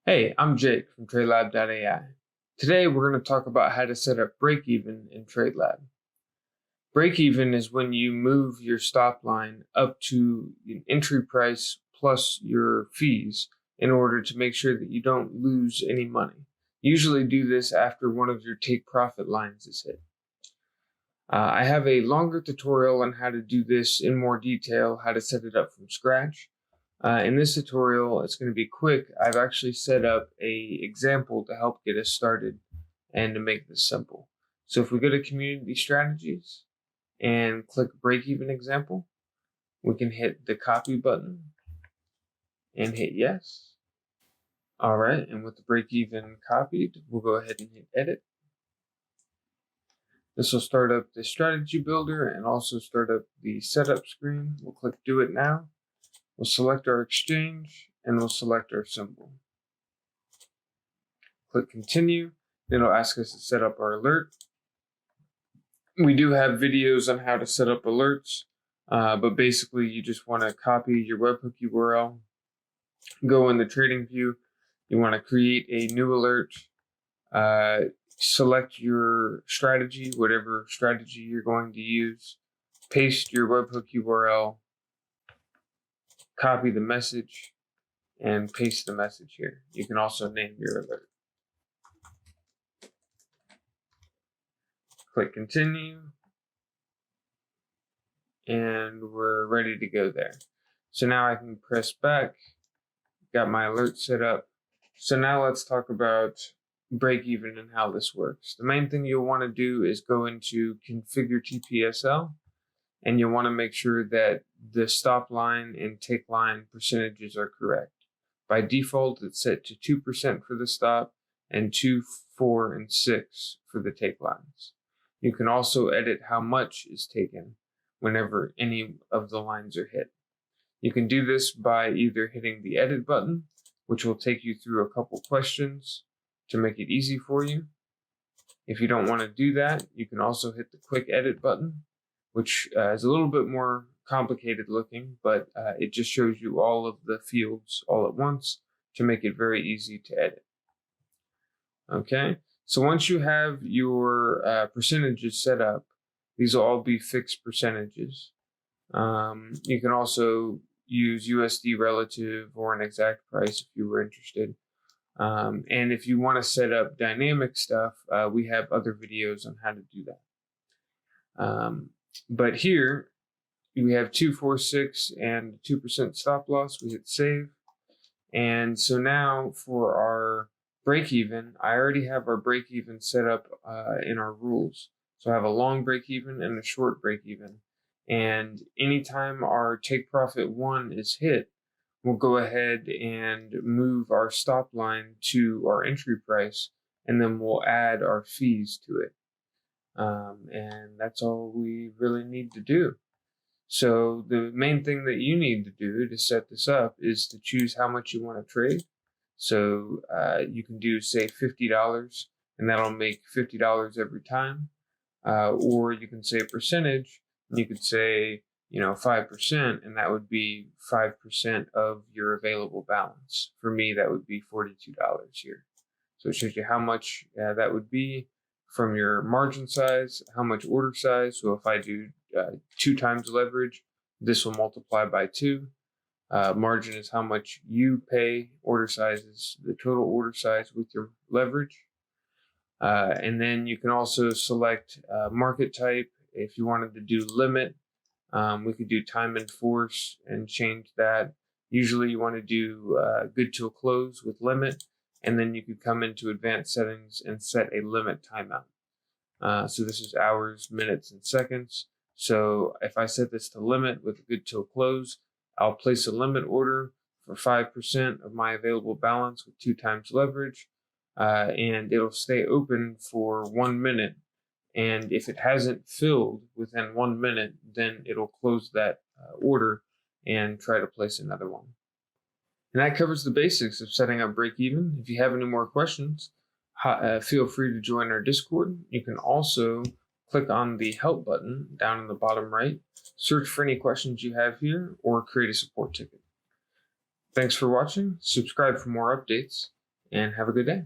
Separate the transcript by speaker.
Speaker 1: Hey, I'm Jake from TradeLab.ai. Today we're going to talk about how to set up break-even in TradeLab. Break-even is when you move your stop line up to an entry price plus your fees in order to make sure that you don't lose any money. Usually do this after one of your take profit lines is hit. I have a longer tutorial on how to do this in more detail, how to set it up from scratch. In this tutorial, it's going to be quick. I've actually set up an example to help get us started and to make this simple. So if we go to Community Strategies and click Break-Even Example, we can hit the Copy button and hit Yes. All right, and with the break-even copied, we'll go ahead and hit Edit. This will start up the strategy builder and also start up the setup screen. We'll click Do It Now. We'll select our exchange and we'll select our symbol. Click Continue. Then it'll ask us to set up our alert. We do have videos on how to set up alerts, but basically you just want to copy your webhook URL, go in the TradingView. You want to create a new alert, select your strategy, whatever strategy you're going to use, paste your webhook URL, copy the message, and paste the message here. You can also name your alert. Click Continue, and we're ready to go there. So now I can press back, got my alert set up. So now let's talk about break-even and how this works. The main thing you'll want to do is go into Configure TPSL, and you'll want to make sure that the stop line and take line percentages are correct. By default, it's set to 2% for the stop and 2, 4, and 6 for the take lines. You can also edit how much is taken whenever any of the lines are hit. You can do this by either hitting the Edit button, which will take you through a couple questions to make it easy for you. If you don't want to do that, you can also hit the Quick Edit button, which is a little bit more complicated looking, but it just shows you all of the fields all at once to make it very easy to edit. Okay, so once you have your percentages set up, these will all be fixed percentages. You can also use USD relative or an exact price if you were interested. And if you want to set up dynamic stuff, we have other videos on how to do that. But here we have 246 and 2% stop loss. We hit save. And so now for our break even, I already have our break even set up in our rules. So I have a long break even and a short break even. And anytime our take profit 1 is hit, we'll go ahead and move our stop line to our entry price, and then we'll add our fees to it. And that's all we really need to do. So the main thing that you need to do to set this up is to choose how much you want to trade. So you can do, say, $50, and that'll make $50 every time. Or you can say a percentage, and you could say, 5%, and that would be 5% of your available balance. For me, that would be $42 here. So it shows you how much that would be from your margin size, how much order size. So if I do 2 times leverage, this will multiply by 2. Margin is how much you pay. Order size is the total order size with your leverage. And then you can also select market type. If you wanted to do limit, we could do time and force and change that. Usually you want to do good till close with limit, and then you could come into advanced settings and set a limit timeout. So this is hours, minutes, and seconds. So if I set this to limit with good till close, I'll place a limit order for 5% of my available balance with 2 times leverage, and it'll stay open for 1 minute. And if it hasn't filled within 1 minute, then it'll close that order and try to place another one. And that covers the basics of setting up break-even. If you have any more questions, feel free to join our Discord. You can also click on the help button down in the bottom right, search for any questions you have here, or create a support ticket. Thanks for watching. Subscribe for more updates, and have a good day.